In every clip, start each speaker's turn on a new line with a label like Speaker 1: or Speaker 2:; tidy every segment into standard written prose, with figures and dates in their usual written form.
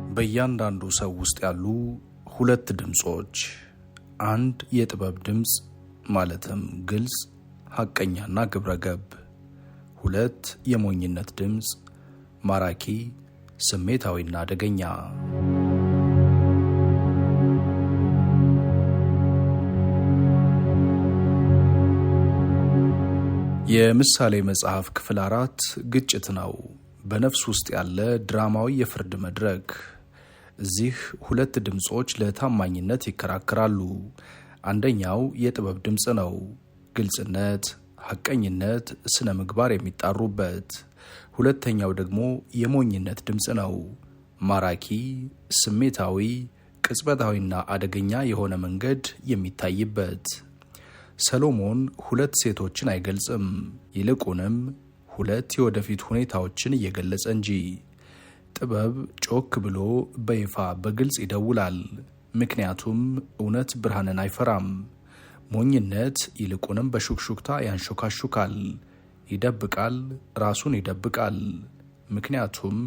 Speaker 1: በእያንዳንዱ ሰው ውስጥ ያሉ ሁለት ድምጾች፣ አንድ የጥበብ ድምጽ ማለትም ግልጽ፣ ሐቀኛና ግብረገብ፣ ሁለት የሞኝነት ድምጽ ማራኪ፣ ስሜታዊና አደገኛ። የምሳሌ መጽሐፍ ክፍል 4 ግጭት ነው። በነፍስ ውስጥ ያለ ድራማዊ የፍርድ መድረክ። እዚህ ሁለት ድምጾች ለታማኝነት ይከራከራሉ። አንደኛው የጥበብ ድምጽ ነው፣ ግልጽነት፣ ሐቀኝነት፣ ስነ ምግባር የሚጣሩበት። ሁለተኛው ደግሞ የሞኝነት ድምጽ ነው፣ ማራኪ፣ ስሜታዊ፣ ቅጽበታዊና አደገኛ የሆነ መንገድ የሚታይበት። ሰሎሞን ሁለት ሴቶችን አይገልጽም፣ ይልቁንም ሁለት የወደፊት ሁኔታዎችን እየገለጸ እንጂ። ጥበብ ጮክ ብሎ በይፋ በግልጽ ይደውላል፣ ምክንያቱም እውነት ብርሃንን አይፈራም። ሞኝነት ይልቁንም በሹክሹክታ ያንሾካሹካል፣ ይደብቃል፣ ራሱን ይደብቃል፣ ምክንያቱም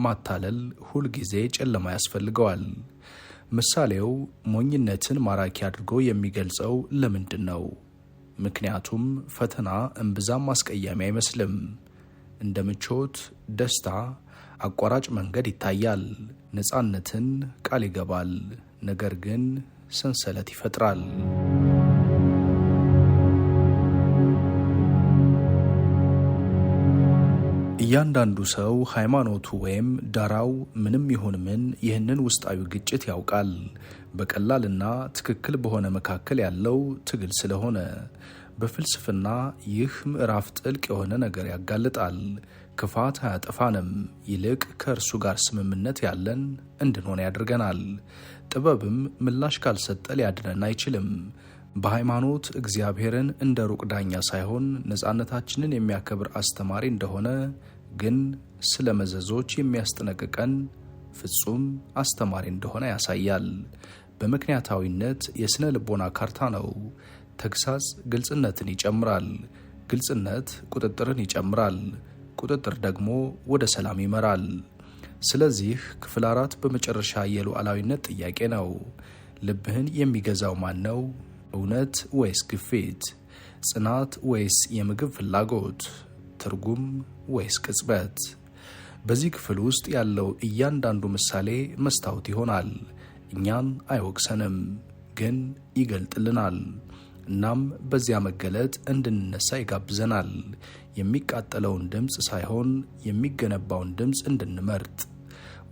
Speaker 1: ማታለል ሁልጊዜ ጨለማ ያስፈልገዋል። ምሳሌው ሞኝነትን ማራኪ አድርጎ የሚገልጸው ለምንድን ነው? ምክንያቱም ፈተና እምብዛም አስቀያሚ አይመስልም። እንደ ምቾት፣ ደስታ፣ አቋራጭ መንገድ ይታያል። ነፃነትን ቃል ይገባል፣ ነገር ግን ሰንሰለት ይፈጥራል። እያንዳንዱ ሰው ሃይማኖቱ ወይም ዳራው ምንም ይሁን ምን ይህንን ውስጣዊ ግጭት ያውቃል። በቀላልና ትክክል በሆነ መካከል ያለው ትግል ስለሆነ። በፍልስፍና ይህ ምዕራፍ ጥልቅ የሆነ ነገር ያጋልጣል። ክፋት አያጠፋንም፣ ይልቅ ከእርሱ ጋር ስምምነት ያለን እንድንሆን ያደርገናል። ጥበብም ምላሽ ካልሰጠ ሊያድነን አይችልም። በሃይማኖት እግዚአብሔርን እንደ ሩቅ ዳኛ ሳይሆን ነፃነታችንን የሚያከብር አስተማሪ እንደሆነ፣ ግን ስለ መዘዞች የሚያስጠነቅቀን ፍጹም አስተማሪ እንደሆነ ያሳያል። በምክንያታዊነት የስነ ልቦና ካርታ ነው። ተግሳጽ ግልጽነትን ይጨምራል፣ ግልጽነት ቁጥጥርን ይጨምራል፣ ቁጥጥር ደግሞ ወደ ሰላም ይመራል። ስለዚህ ክፍል 4 በመጨረሻ የሉዓላዊነት ጥያቄ ነው። ልብህን የሚገዛው ማን ነው? እውነት ወይስ ግፊት? ጽናት ወይስ የምግብ ፍላጎት? ትርጉም ወይስ ቅጽበት? በዚህ ክፍል ውስጥ ያለው እያንዳንዱ ምሳሌ መስታወት ይሆናል። እኛን አይወቅሰንም፣ ግን ይገልጥልናል። እናም በዚያ መገለጥ እንድንነሳ ይጋብዘናል። የሚቃጠለውን ድምፅ ሳይሆን የሚገነባውን ድምፅ እንድንመርጥ።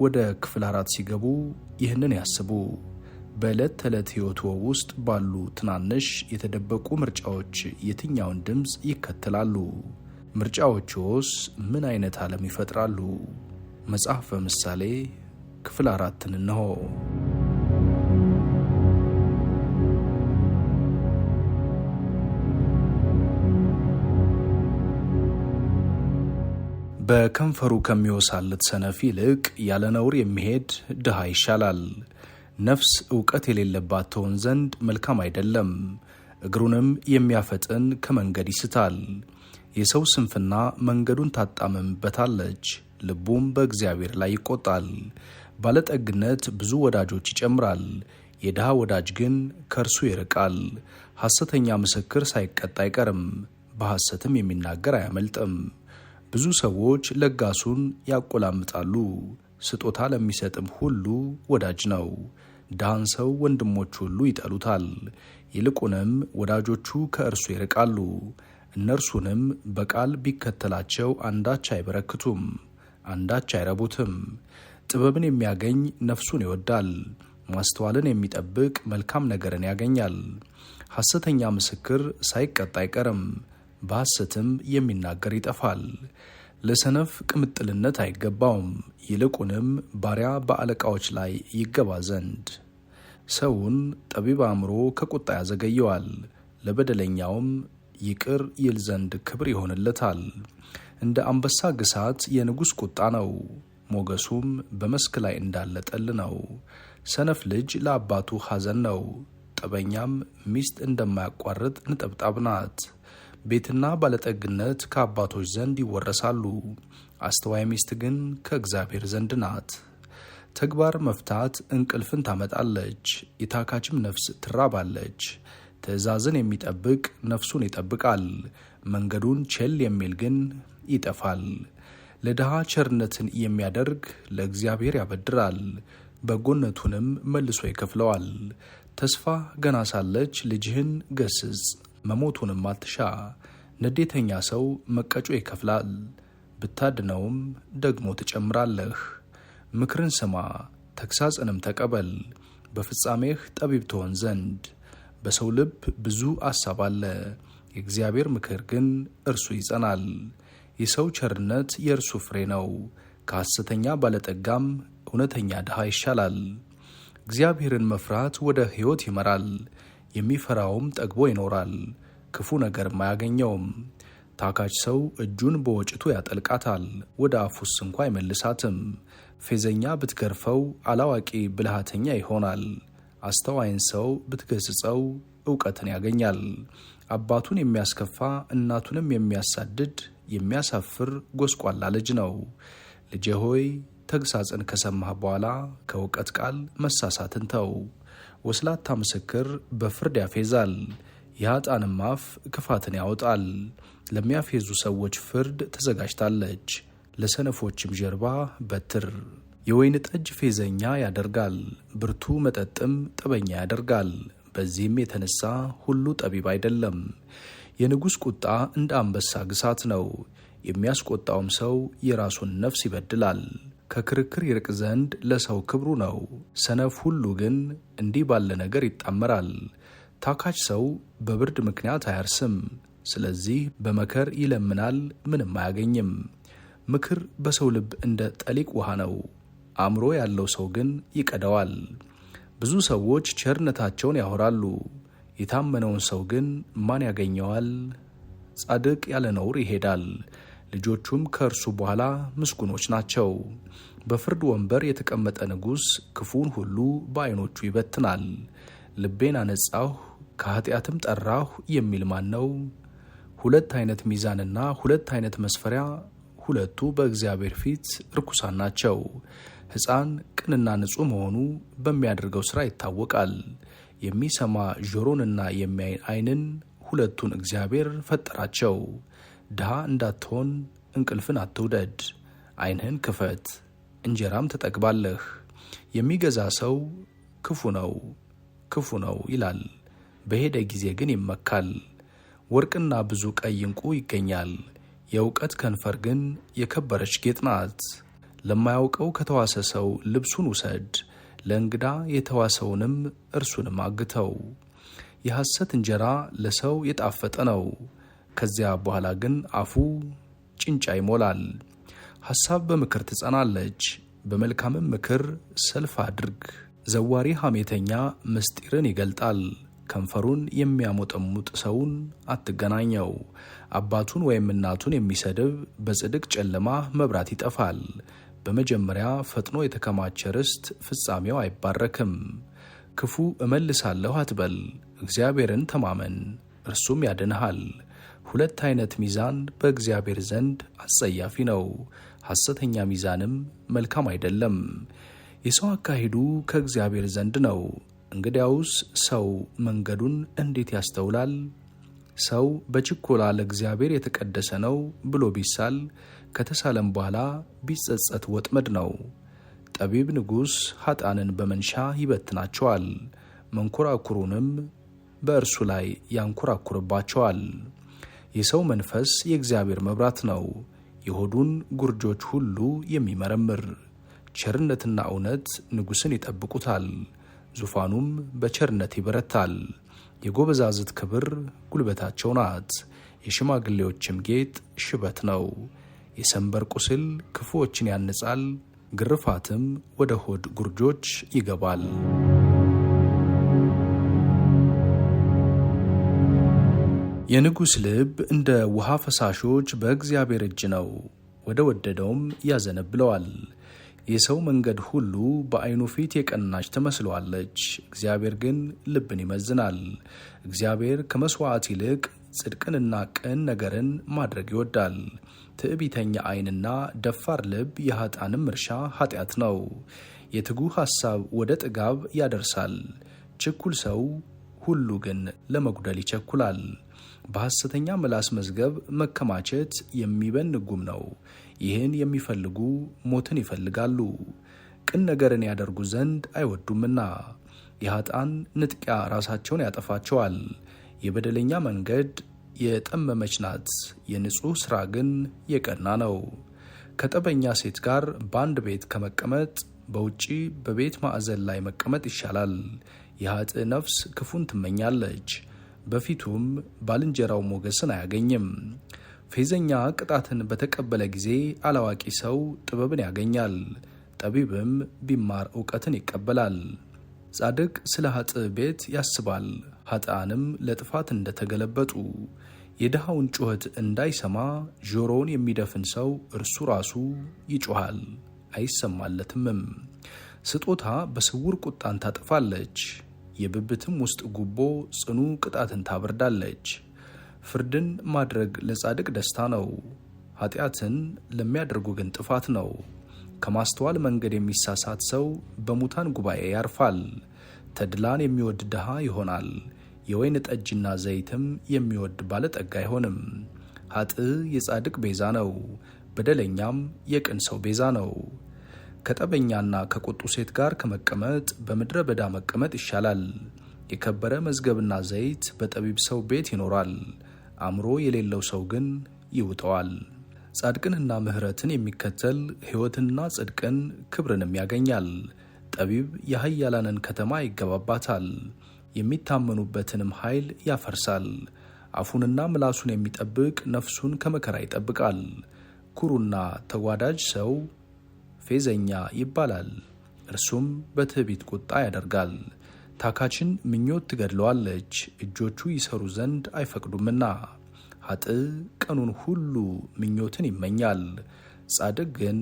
Speaker 1: ወደ ክፍል 4 ሲገቡ ይህንን ያስቡ። በዕለት ተዕለት ሕይወትዎ ውስጥ ባሉ ትናንሽ የተደበቁ ምርጫዎች የትኛውን ድምፅ ይከተላሉ? ምርጫዎችዎስ ምን አይነት ዓለም ይፈጥራሉ? መጽሐፈ ምሳሌ ክፍል 4 እንሆ። በከንፈሩ ከሚወሳልት ሰነፍ ይልቅ ያለ ነውር የሚሄድ ድሃ ይሻላል። ነፍስ ዕውቀት የሌለባት ትሆን ዘንድ መልካም አይደለም፣ እግሩንም የሚያፈጥን ከመንገድ ይስታል። የሰው ስንፍና መንገዱን ታጣምምበታለች፣ ልቡም በእግዚአብሔር ላይ ይቆጣል። ባለጠግነት ብዙ ወዳጆች ይጨምራል፣ የድሃ ወዳጅ ግን ከእርሱ ይርቃል። ሐሰተኛ ምስክር ሳይቀጣ አይቀርም፣ በሐሰትም የሚናገር አያመልጥም። ብዙ ሰዎች ለጋሱን ያቆላምጣሉ፣ ስጦታ ለሚሰጥም ሁሉ ወዳጅ ነው። ድሃን ሰው ወንድሞች ሁሉ ይጠሉታል፣ ይልቁንም ወዳጆቹ ከእርሱ ይርቃሉ። እነርሱንም በቃል ቢከተላቸው አንዳች አይበረክቱም፣ አንዳች አይረቡትም። ጥበብን የሚያገኝ ነፍሱን ይወዳል፣ ማስተዋልን የሚጠብቅ መልካም ነገርን ያገኛል። ሐሰተኛ ምስክር ሳይቀጣ አይቀርም፣ በሐሰትም የሚናገር ይጠፋል። ለሰነፍ ቅምጥልነት አይገባውም፣ ይልቁንም ባሪያ በአለቃዎች ላይ ይገባ ዘንድ። ሰውን ጠቢብ አእምሮ ከቁጣ ያዘገየዋል፣ ለበደለኛውም ይቅር ይል ዘንድ ክብር ይሆንለታል። እንደ አንበሳ ግሳት የንጉሥ ቁጣ ነው፣ ሞገሱም በመስክ ላይ እንዳለ ጠል ነው። ሰነፍ ልጅ ለአባቱ ሐዘን ነው፣ ጠበኛም ሚስት እንደማያቋርጥ ንጠብጣብ ናት። ቤትና ባለጠግነት ከአባቶች ዘንድ ይወረሳሉ፣ አስተዋይ ሚስት ግን ከእግዚአብሔር ዘንድ ናት። ተግባር መፍታት እንቅልፍን ታመጣለች፣ የታካችም ነፍስ ትራባለች። ትእዛዝን የሚጠብቅ ነፍሱን ይጠብቃል፣ መንገዱን ቸል የሚል ግን ይጠፋል። ለድሃ ቸርነትን የሚያደርግ ለእግዚአብሔር ያበድራል፣ በጎነቱንም መልሶ ይከፍለዋል። ተስፋ ገና ሳለች ልጅህን ገስጽ፣ መሞቱንም አትሻ። ንዴተኛ ሰው መቀጮ ይከፍላል፣ ብታድነውም ደግሞ ትጨምራለህ። ምክርን ስማ፣ ተግሳጽንም ተቀበል፣ በፍጻሜህ ጠቢብ ትሆን ዘንድ። በሰው ልብ ብዙ አሳብ አለ፣ የእግዚአብሔር ምክር ግን እርሱ ይጸናል። የሰው ቸርነት የእርሱ ፍሬ ነው፣ ከሐሰተኛ ባለጠጋም እውነተኛ ድሃ ይሻላል። እግዚአብሔርን መፍራት ወደ ሕይወት ይመራል፣ የሚፈራውም ጠግቦ ይኖራል፣ ክፉ ነገርም አያገኘውም። ታካች ሰው እጁን በወጭቱ ያጠልቃታል፣ ወደ አፉስ እንኳ አይመልሳትም። ፌዘኛ ብትገርፈው አላዋቂ ብልሃተኛ ይሆናል፣ አስተዋይን ሰው ብትገስጸው እውቀትን ያገኛል። አባቱን የሚያስከፋ እናቱንም የሚያሳድድ የሚያሳፍር ጎስቋላ ልጅ ነው። ልጄ ሆይ ተግሳጽን ከሰማህ በኋላ ከእውቀት ቃል መሳሳትን ተው። ወስላታ ምስክር በፍርድ ያፌዛል፣ የኃጥአንም አፍ ክፋትን ያወጣል። ለሚያፌዙ ሰዎች ፍርድ ተዘጋጅታለች፣ ለሰነፎችም ጀርባ በትር። የወይን ጠጅ ፌዘኛ ያደርጋል፣ ብርቱ መጠጥም ጠበኛ ያደርጋል። በዚህም የተነሳ ሁሉ ጠቢብ አይደለም። የንጉሥ ቁጣ እንደ አንበሳ ግሳት ነው፣ የሚያስቆጣውም ሰው የራሱን ነፍስ ይበድላል። ከክርክር ይርቅ ዘንድ ለሰው ክብሩ ነው፣ ሰነፍ ሁሉ ግን እንዲህ ባለ ነገር ይጣመራል። ታካች ሰው በብርድ ምክንያት አያርስም፣ ስለዚህ በመከር ይለምናል፣ ምንም አያገኝም። ምክር በሰው ልብ እንደ ጠሊቅ ውሃ ነው፣ አእምሮ ያለው ሰው ግን ይቀደዋል። ብዙ ሰዎች ቸርነታቸውን ያወራሉ፣ የታመነውን ሰው ግን ማን ያገኘዋል? ጻድቅ ያለ ነውር ይሄዳል፣ ልጆቹም ከእርሱ በኋላ ምስጉኖች ናቸው። በፍርድ ወንበር የተቀመጠ ንጉሥ ክፉን ሁሉ በዓይኖቹ ይበትናል። ልቤን አነጻሁ ከኃጢአትም ጠራሁ የሚል ማን ነው? ሁለት አይነት ሚዛንና ሁለት አይነት መስፈሪያ፣ ሁለቱ በእግዚአብሔር ፊት ርኩሳን ናቸው። ሕፃን ቅንና ንጹሕ መሆኑ በሚያደርገው ሥራ ይታወቃል። የሚሰማ ጆሮንና የሚያይ ዓይንን ሁለቱን እግዚአብሔር ፈጠራቸው። ድሃ እንዳትሆን እንቅልፍን አትውደድ፣ ዓይንህን ክፈት፣ እንጀራም ትጠግባለህ። የሚገዛ ሰው ክፉ ነው ይላል፣ በሄደ ጊዜ ግን ይመካል። ወርቅና ብዙ ቀይ ዕንቁ ይገኛል፣ የእውቀት ከንፈር ግን የከበረች ጌጥ ናት። ለማያውቀው ከተዋሰ ሰው ልብሱን ውሰድ፣ ለእንግዳ የተዋሰውንም እርሱንም አግተው። የሐሰት እንጀራ ለሰው የጣፈጠ ነው፣ ከዚያ በኋላ ግን አፉ ጭንጫ ይሞላል። ሐሳብ በምክር ትጸናለች፣ በመልካምም ምክር ሰልፍ አድርግ። ዘዋሪ ሐሜተኛ ምስጢርን ይገልጣል፣ ከንፈሩን የሚያሞጠሙጥ ሰውን አትገናኘው። አባቱን ወይም እናቱን የሚሰድብ በጽድቅ ጨለማ መብራት ይጠፋል። በመጀመሪያ ፈጥኖ የተከማቸ ርስት ፍጻሜው አይባረክም። ክፉ እመልሳለሁ አትበል፣ እግዚአብሔርን ተማመን እርሱም ያድንሃል። ሁለት አይነት ሚዛን በእግዚአብሔር ዘንድ አስጸያፊ ነው፣ ሐሰተኛ ሚዛንም መልካም አይደለም። የሰው አካሄዱ ከእግዚአብሔር ዘንድ ነው፣ እንግዲያውስ ሰው መንገዱን እንዴት ያስተውላል? ሰው በችኮላ ለእግዚአብሔር የተቀደሰ ነው ብሎ ቢሳል ከተሳለም በኋላ ቢጸጸት ወጥመድ ነው። ጠቢብ ንጉሥ ኃጥአንን በመንሻ ይበትናቸዋል፣ መንኮራኩሩንም በእርሱ ላይ ያንኮራኩርባቸዋል። የሰው መንፈስ የእግዚአብሔር መብራት ነው፣ የሆዱን ጉርጆች ሁሉ የሚመረምር። ቸርነትና እውነት ንጉሥን ይጠብቁታል፣ ዙፋኑም በቸርነት ይበረታል። የጎበዛዝት ክብር ጉልበታቸው ናት፣ የሽማግሌዎችም ጌጥ ሽበት ነው። የሰንበር ቁስል ክፉዎችን ያንጻል፣ ግርፋትም ወደ ሆድ ጉርጆች ይገባል። የንጉሥ ልብ እንደ ውሃ ፈሳሾች በእግዚአብሔር እጅ ነው፣ ወደ ወደደውም ያዘነብለዋል። የሰው መንገድ ሁሉ በዓይኑ ፊት የቀናች ትመስለዋለች፣ እግዚአብሔር ግን ልብን ይመዝናል። እግዚአብሔር ከመሥዋዕት ይልቅ ጽድቅንና ቅን ነገርን ማድረግ ይወዳል። ትዕቢተኛ ዓይንና ደፋር ልብ የኃጥአንም እርሻ ኃጢአት ነው። የትጉህ ሐሳብ ወደ ጥጋብ ያደርሳል፣ ችኩል ሰው ሁሉ ግን ለመጉደል ይቸኩላል። በሐሰተኛ ምላስ መዝገብ መከማቸት የሚበን ጉም ነው። ይህን የሚፈልጉ ሞትን ይፈልጋሉ፣ ቅን ነገርን ያደርጉ ዘንድ አይወዱምና። የኃጥአን ንጥቂያ ራሳቸውን ያጠፋቸዋል። የበደለኛ መንገድ የጠመመች ናት፣ የንጹሕ ሥራ ግን የቀና ነው። ከጠበኛ ሴት ጋር በአንድ ቤት ከመቀመጥ በውጪ በቤት ማዕዘን ላይ መቀመጥ ይሻላል። የኃጥእ ነፍስ ክፉን ትመኛለች፣ በፊቱም ባልንጀራው ሞገስን አያገኝም። ፌዘኛ ቅጣትን በተቀበለ ጊዜ አላዋቂ ሰው ጥበብን ያገኛል፣ ጠቢብም ቢማር እውቀትን ይቀበላል። ጻድቅ ስለ ኃጥእ ቤት ያስባል፣ ኃጥአንም ለጥፋት እንደተገለበጡ። የድሃውን ጩኸት እንዳይሰማ ጆሮውን የሚደፍን ሰው እርሱ ራሱ ይጮኻል አይሰማለትምም። ስጦታ በስውር ቁጣን ታጠፋለች፣ የብብትም ውስጥ ጉቦ ጽኑ ቅጣትን ታበርዳለች። ፍርድን ማድረግ ለጻድቅ ደስታ ነው፣ ኃጢአትን ለሚያደርጉ ግን ጥፋት ነው። ከማስተዋል መንገድ የሚሳሳት ሰው በሙታን ጉባኤ ያርፋል። ተድላን የሚወድ ድሃ ይሆናል፣ የወይን ጠጅና ዘይትም የሚወድ ባለጠጋ አይሆንም። ኃጥእ የጻድቅ ቤዛ ነው፣ በደለኛም የቅን ሰው ቤዛ ነው። ከጠበኛና ከቁጡ ሴት ጋር ከመቀመጥ በምድረ በዳ መቀመጥ ይሻላል። የከበረ መዝገብና ዘይት በጠቢብ ሰው ቤት ይኖራል፣ አእምሮ የሌለው ሰው ግን ይውጠዋል። ጻድቅንና ምሕረትን የሚከተል ሕይወትንና ጽድቅን ክብርንም ያገኛል። ጠቢብ የኃያላንን ከተማ ይገባባታል፣ የሚታመኑበትንም ኃይል ያፈርሳል። አፉንና ምላሱን የሚጠብቅ ነፍሱን ከመከራ ይጠብቃል። ኩሩና ተጓዳጅ ሰው ፌዘኛ ይባላል፣ እርሱም በትዕቢት ቁጣ ያደርጋል። ታካችን ምኞት ትገድለዋለች፣ እጆቹ ይሰሩ ዘንድ አይፈቅዱምና። ኃጥእ ቀኑን ሁሉ ምኞትን ይመኛል፣ ጻድቅ ግን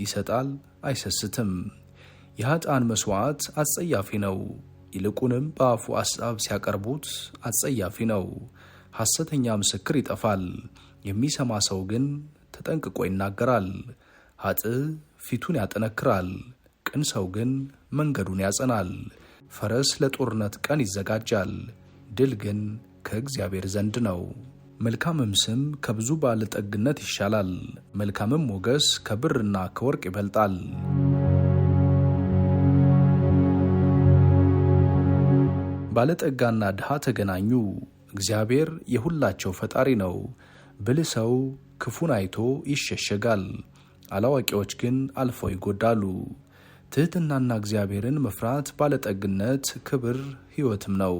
Speaker 1: ይሰጣል አይሰስትም። የኃጥአን መሥዋዕት አጸያፊ ነው፣ ይልቁንም በአፉ አሳብ ሲያቀርቡት አጸያፊ ነው። ሐሰተኛ ምስክር ይጠፋል፣ የሚሰማ ሰው ግን ተጠንቅቆ ይናገራል። ኃጥእ ፊቱን ያጠነክራል፣ ቅን ሰው ግን መንገዱን ያጸናል። ፈረስ ለጦርነት ቀን ይዘጋጃል፣ ድል ግን ከእግዚአብሔር ዘንድ ነው። መልካምም ስም ከብዙ ባለጠግነት ይሻላል፣ መልካምም ሞገስ ከብርና ከወርቅ ይበልጣል። ባለጠጋና ድሃ ተገናኙ፣ እግዚአብሔር የሁላቸው ፈጣሪ ነው። ብልህ ሰው ክፉን አይቶ ይሸሸጋል፣ አላዋቂዎች ግን አልፈው ይጎዳሉ። ትሕትናና እግዚአብሔርን መፍራት ባለጠግነት፣ ክብር፣ ሕይወትም ነው።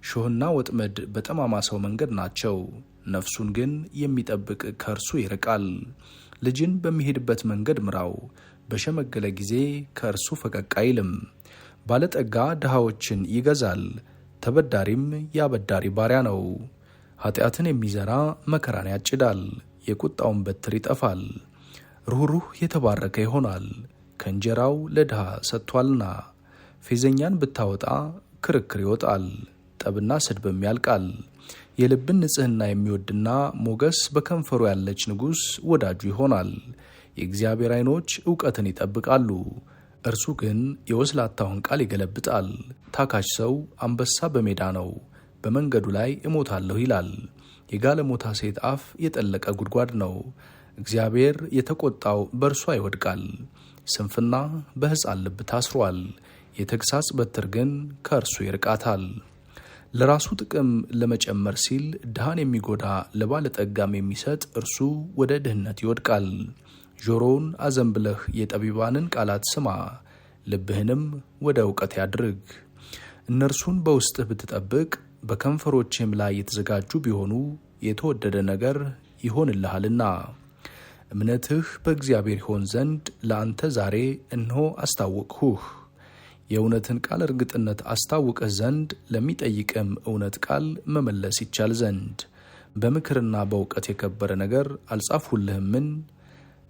Speaker 1: ሾህና ወጥመድ በጠማማ ሰው መንገድ ናቸው፣ ነፍሱን ግን የሚጠብቅ ከእርሱ ይርቃል። ልጅን በሚሄድበት መንገድ ምራው፣ በሸመገለ ጊዜ ከእርሱ ፈቀቅ አይልም። ባለጠጋ ድሃዎችን ይገዛል፣ ተበዳሪም የአበዳሪ ባሪያ ነው። ኃጢአትን የሚዘራ መከራን ያጭዳል፣ የቁጣውን በትር ይጠፋል። ሩኅሩህ የተባረከ ይሆናል፣ ከእንጀራው ለድሃ ሰጥቷልና። ፌዘኛን ብታወጣ ክርክር ይወጣል፣ ጠብና ስድብም ያልቃል። የልብን ንጽሕና የሚወድና ሞገስ በከንፈሩ ያለች ንጉሥ ወዳጁ ይሆናል። የእግዚአብሔር ዓይኖች ዕውቀትን ይጠብቃሉ፣ እርሱ ግን የወስላታውን ቃል ይገለብጣል። ታካች ሰው አንበሳ በሜዳ ነው፣ በመንገዱ ላይ እሞታለሁ ይላል። የጋለሞታ ሴት አፍ የጠለቀ ጉድጓድ ነው፣ እግዚአብሔር የተቆጣው በእርሷ ይወድቃል። ስንፍና በሕፃን ልብ ታስሯል፣ የተግሣጽ በትር ግን ከእርሱ ይርቃታል። ለራሱ ጥቅም ለመጨመር ሲል ድሃን የሚጎዳ ለባለጠጋም የሚሰጥ እርሱ ወደ ድህነት ይወድቃል። ጆሮውን አዘንብለህ የጠቢባንን ቃላት ስማ፣ ልብህንም ወደ እውቀት ያድርግ። እነርሱን በውስጥህ ብትጠብቅ በከንፈሮችህም ላይ የተዘጋጁ ቢሆኑ የተወደደ ነገር ይሆንልሃልና። እምነትህ በእግዚአብሔር ይሆን ዘንድ ለአንተ ዛሬ እነሆ አስታወቅሁህ። የእውነትን ቃል እርግጥነት አስታውቅህ ዘንድ ለሚጠይቅም እውነት ቃል መመለስ ይቻል ዘንድ በምክርና በእውቀት የከበረ ነገር አልጻፍሁልህምን?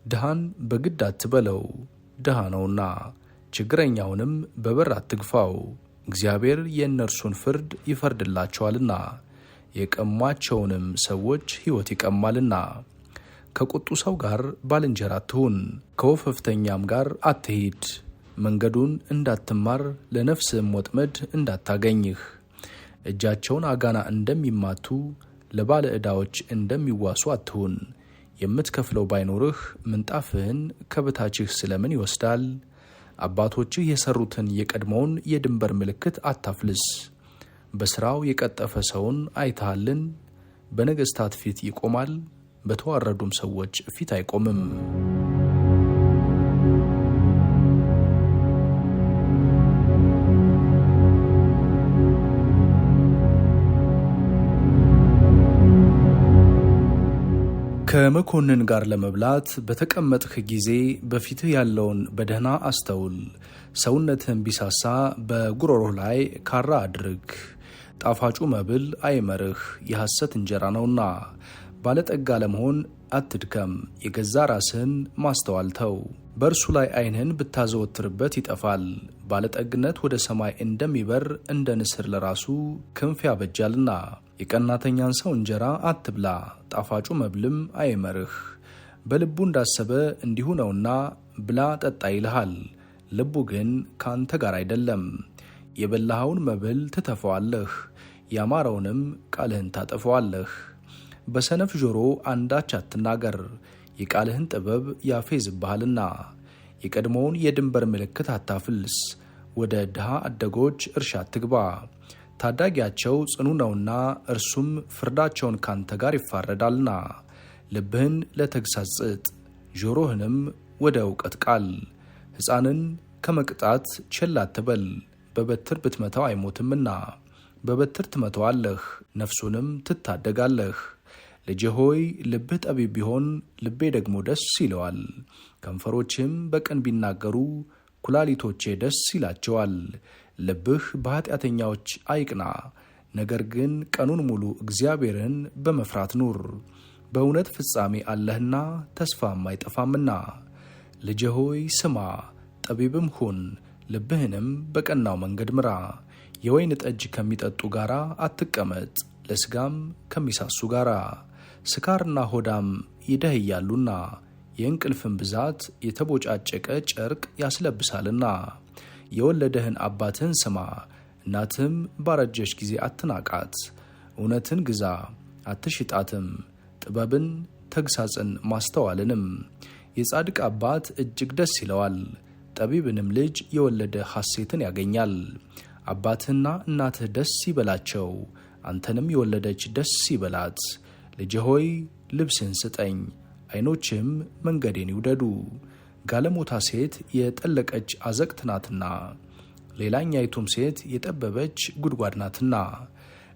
Speaker 1: ድሃን በግድ አትበለው፣ ድሃ ነውና፣ ችግረኛውንም በበር አትግፋው። እግዚአብሔር የእነርሱን ፍርድ ይፈርድላቸዋልና የቀሟቸውንም ሰዎች ሕይወት ይቀማልና። ከቁጡ ሰው ጋር ባልንጀራ አትሁን፣ ከወፈፍተኛም ጋር አትሂድ። መንገዱን እንዳትማር ለነፍስም ወጥመድ እንዳታገኝህ። እጃቸውን አጋና እንደሚማቱ ለባለ ዕዳዎች እንደሚዋሱ አትሁን። የምትከፍለው ባይኖርህ ምንጣፍህን ከበታችህ ስለምን ይወስዳል? አባቶችህ የሰሩትን የቀድሞውን የድንበር ምልክት አታፍልስ። በሥራው የቀጠፈ ሰውን አይተሃልን? በነገሥታት ፊት ይቆማል፣ በተዋረዱም ሰዎች ፊት አይቆምም። ከመኮንን ጋር ለመብላት በተቀመጥህ ጊዜ በፊትህ ያለውን በደህና አስተውል። ሰውነትህን ቢሳሳ በጉሮሮህ ላይ ካራ አድርግ። ጣፋጩ መብል አይመርህ፣ የሐሰት እንጀራ ነውና። ባለጠጋ ለመሆን አትድከም፣ የገዛ ራስህን ማስተዋል ተው። በእርሱ ላይ ዓይንህን ብታዘወትርበት ይጠፋል። ባለጠግነት ወደ ሰማይ እንደሚበር እንደ ንስር ለራሱ ክንፍ ያበጃልና። የቀናተኛን ሰው እንጀራ አትብላ፣ ጣፋጩ መብልም አይመርህ። በልቡ እንዳሰበ እንዲሁ ነውና ብላ ጠጣ ይልሃል፣ ልቡ ግን ካንተ ጋር አይደለም። የበላኸውን መብል ትተፈዋለህ፣ ያማረውንም ቃልህን ታጠፈዋለህ። በሰነፍ ጆሮ አንዳች አትናገር፣ የቃልህን ጥበብ ያፌዝብሃልና። የቀድሞውን የድንበር ምልክት አታፍልስ፣ ወደ ድሃ አደጎች እርሻ አትግባ። ታዳጊያቸው ጽኑ ነውና እርሱም ፍርዳቸውን ካንተ ጋር ይፋረዳልና። ልብህን ለተግሣጽ ስጥ፣ ጆሮህንም ወደ እውቀት ቃል። ሕፃንን ከመቅጣት ቸል አትበል፣ በበትር ብትመታው አይሞትምና። በበትር ትመታዋለህ፣ ነፍሱንም ትታደጋለህ። ልጄ ሆይ ልብህ ጠቢብ ቢሆን ልቤ ደግሞ ደስ ይለዋል። ከንፈሮችም በቅን ቢናገሩ ኩላሊቶቼ ደስ ይላቸዋል። ልብህ በኃጢአተኛዎች አይቅና፣ ነገር ግን ቀኑን ሙሉ እግዚአብሔርን በመፍራት ኑር። በእውነት ፍጻሜ አለህና ተስፋም አይጠፋምና። ልጄ ሆይ ስማ፣ ጠቢብም ሁን፣ ልብህንም በቀናው መንገድ ምራ። የወይን ጠጅ ከሚጠጡ ጋር አትቀመጥ፣ ለሥጋም ከሚሳሱ ጋር። ስካርና ሆዳም ይደህያሉና የእንቅልፍን ብዛት የተቦጫጨቀ ጨርቅ ያስለብሳልና። የወለደህን አባትህን ስማ፣ እናትህም ባረጀች ጊዜ አትናቃት። እውነትን ግዛ አትሽጣትም፣ ጥበብን፣ ተግሣጽን፣ ማስተዋልንም። የጻድቅ አባት እጅግ ደስ ይለዋል፣ ጠቢብንም ልጅ የወለደ ሐሴትን ያገኛል። አባትህና እናትህ ደስ ይበላቸው፣ አንተንም የወለደች ደስ ይበላት። ልጄ ሆይ ልብስህን ስጠኝ፣ ዓይኖችህም መንገዴን ይውደዱ። ጋለሞታ ሴት የጠለቀች አዘቅት ናትና፣ ሌላኛይቱም ሴት የጠበበች ጉድጓድ ናትና።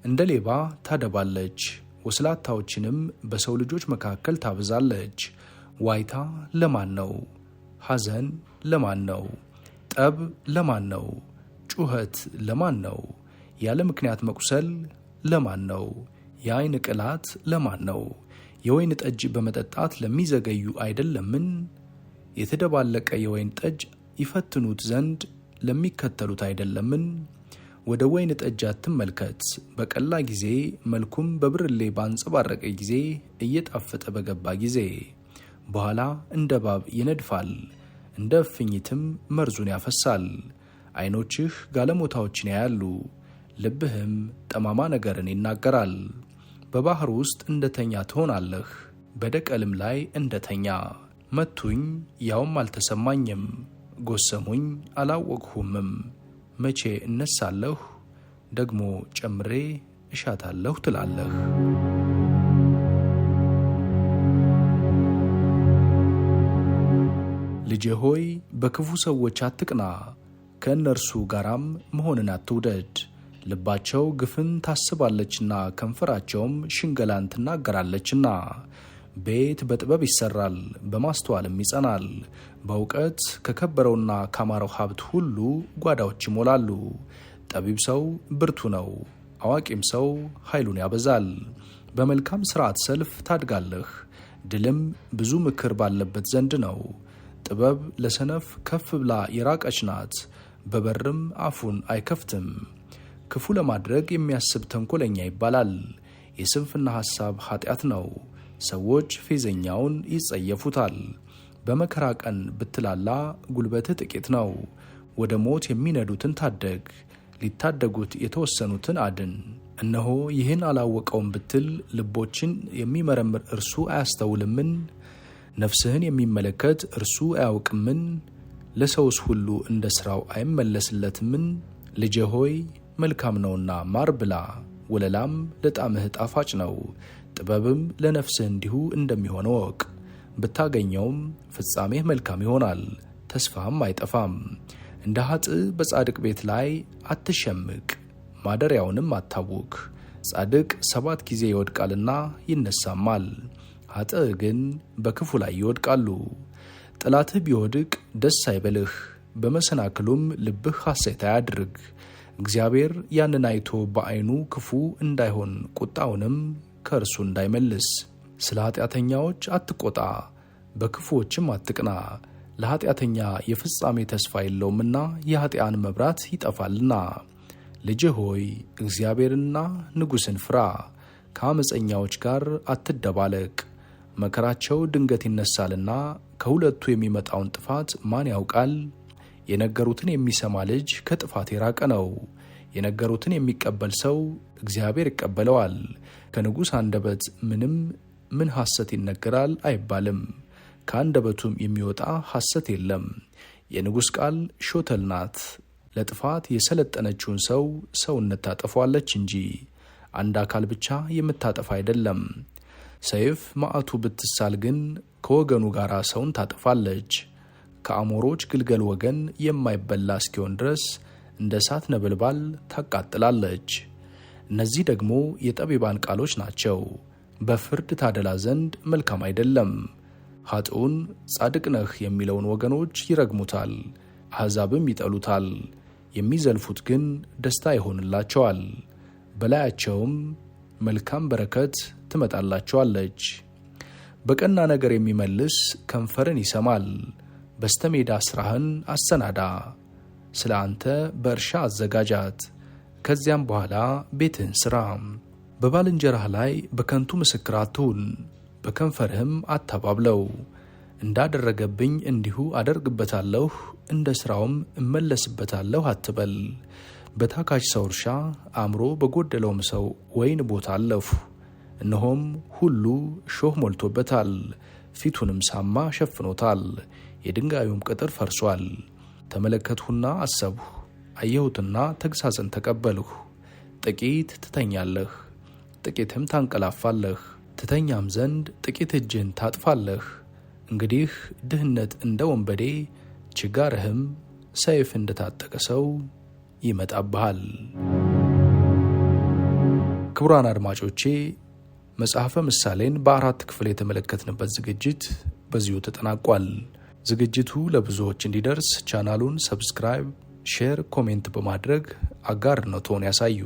Speaker 1: እንደ ሌባ ታደባለች፣ ወስላታዎችንም በሰው ልጆች መካከል ታበዛለች። ዋይታ ለማን ነው? ሐዘን ለማን ነው? ጠብ ለማን ነው? ጩኸት ለማን ነው? ያለ ምክንያት መቁሰል ለማን ነው? የዓይን ቅላት ለማን ነው? የወይን ጠጅ በመጠጣት ለሚዘገዩ አይደለምን? የተደባለቀ የወይን ጠጅ ይፈትኑት ዘንድ ለሚከተሉት አይደለምን? ወደ ወይን ጠጅ አትመልከት፣ በቀላ ጊዜ መልኩም በብርሌ ባንጸባረቀ ጊዜ እየጣፈጠ በገባ ጊዜ። በኋላ እንደ እባብ ይነድፋል፣ እንደ እፍኝትም መርዙን ያፈሳል። ዓይኖችህ ጋለሞታዎችን ያያሉ፣ ልብህም ጠማማ ነገርን ይናገራል። በባሕር ውስጥ እንደተኛ ትሆናለህ፣ በደቀልም ላይ እንደተኛ። መቱኝ፣ ያውም አልተሰማኝም፣ ጎሰሙኝ፣ አላወቅሁምም። መቼ እነሳለሁ? ደግሞ ጨምሬ እሻታለሁ ትላለህ። ልጄ ሆይ በክፉ ሰዎች አትቅና፣ ከእነርሱ ጋራም መሆንን አትውደድ። ልባቸው ግፍን ታስባለችና ከንፈራቸውም ሽንገላን ትናገራለችና። ቤት በጥበብ ይሰራል፣ በማስተዋልም ይጸናል። በእውቀት ከከበረውና ካማረው ሀብት ሁሉ ጓዳዎች ይሞላሉ። ጠቢብ ሰው ብርቱ ነው፣ አዋቂም ሰው ኃይሉን ያበዛል። በመልካም ሥርዓት ሰልፍ ታድጋለህ፣ ድልም ብዙ ምክር ባለበት ዘንድ ነው። ጥበብ ለሰነፍ ከፍ ብላ የራቀች ናት፣ በበርም አፉን አይከፍትም። ክፉ ለማድረግ የሚያስብ ተንኮለኛ ይባላል፣ የስንፍና ሐሳብ ኃጢአት ነው። ሰዎች ፌዘኛውን ይጸየፉታል። በመከራ ቀን ብትላላ ጉልበትህ ጥቂት ነው። ወደ ሞት የሚነዱትን ታደግ፣ ሊታደጉት የተወሰኑትን አድን። እነሆ ይህን አላወቀውም ብትል ልቦችን የሚመረምር እርሱ አያስተውልምን? ነፍስህን የሚመለከት እርሱ አያውቅምን? ለሰውስ ሁሉ እንደ ሥራው አይመለስለትምን? ልጄ ሆይ መልካም ነውና ማር ብላ፣ ወለላም ለጣምህ ጣፋጭ ነው። ጥበብም ለነፍስህ እንዲሁ እንደሚሆን እወቅ። ብታገኘውም ፍጻሜህ መልካም ይሆናል፣ ተስፋም አይጠፋም። እንደ ኃጥእ በጻድቅ ቤት ላይ አትሸምቅ፣ ማደሪያውንም አታውክ። ጻድቅ 7 ጊዜ ይወድቃልና ይነሳማል፣ ኃጥእ ግን በክፉ ላይ ይወድቃሉ። ጠላትህ ቢወድቅ ደስ አይበልህ፣ በመሰናክሉም ልብህ ሐሴት አያድርግ። እግዚአብሔር ያንን አይቶ በዓይኑ ክፉ እንዳይሆን ቁጣውንም ከእርሱ እንዳይመልስ። ስለ ኃጢአተኛዎች አትቆጣ፣ በክፉዎችም አትቅና። ለኃጢአተኛ የፍጻሜ ተስፋ የለውምና የኃጢአን መብራት ይጠፋልና። ልጄ ሆይ እግዚአብሔርና ንጉሥን ፍራ፣ ከአመፀኛዎች ጋር አትደባለቅ። መከራቸው ድንገት ይነሳልና ከሁለቱ የሚመጣውን ጥፋት ማን ያውቃል? የነገሩትን የሚሰማ ልጅ ከጥፋት የራቀ ነው። የነገሩትን የሚቀበል ሰው እግዚአብሔር ይቀበለዋል። ከንጉሥ አንደበት ምን ሐሰት ይነገራል አይባልም፣ ከአንደበቱም የሚወጣ ሐሰት የለም። የንጉሥ ቃል ሾተል ናት፣ ለጥፋት የሰለጠነችውን ሰው ሰውነት ታጠፏለች እንጂ አንድ አካል ብቻ የምታጠፋ አይደለም። ሰይፍ መዓቱ ብትሳል ግን ከወገኑ ጋር ሰውን ታጠፋለች። ከአሞሮች ግልገል ወገን የማይበላ እስኪሆን ድረስ እንደ እሳት ነበልባል ታቃጥላለች። እነዚህ ደግሞ የጠቢባን ቃሎች ናቸው። በፍርድ ታደላ ዘንድ መልካም አይደለም። ኃጥኡን ጻድቅ ነህ የሚለውን ወገኖች ይረግሙታል፣ አሕዛብም ይጠሉታል። የሚዘልፉት ግን ደስታ ይሆንላቸዋል፣ በላያቸውም መልካም በረከት ትመጣላቸዋለች። በቀና ነገር የሚመልስ ከንፈርን ይሰማል። በስተሜዳ ሥራህን አሰናዳ፣ ስለ አንተ በእርሻ አዘጋጃት፣ ከዚያም በኋላ ቤትህን ሥራ። በባልንጀራህ ላይ በከንቱ ምስክር አትሁን፣ በከንፈርህም አታባብለው። እንዳደረገብኝ እንዲሁ አደርግበታለሁ፣ እንደ ሥራውም እመለስበታለሁ አትበል። በታካች ሰው እርሻ አእምሮ በጎደለውም ሰው ወይን ቦታ አለፉ። እነሆም ሁሉ ሾህ ሞልቶበታል፣ ፊቱንም ሳማ ሸፍኖታል፣ የድንጋዩም ቅጥር ፈርሷል። ተመለከትሁና አሰብሁ፣ አየሁትና ተግሣጽን ተቀበልሁ። ጥቂት ትተኛለህ፣ ጥቂትም ታንቀላፋለህ፣ ትተኛም ዘንድ ጥቂት እጅህን ታጥፋለህ። እንግዲህ ድህነት እንደ ወንበዴ፣ ችጋርህም ሰይፍ እንደታጠቀ ሰው ይመጣብሃል። ክቡራን አድማጮቼ መጽሐፈ ምሳሌን በ4 ክፍል የተመለከትንበት ዝግጅት በዚሁ ተጠናቋል። ዝግጅቱ ለብዙዎች እንዲደርስ ቻናሉን ሰብስክራይብ፣ ሼር፣ ኮሜንት በማድረግ አጋርነትዎን ያሳዩ።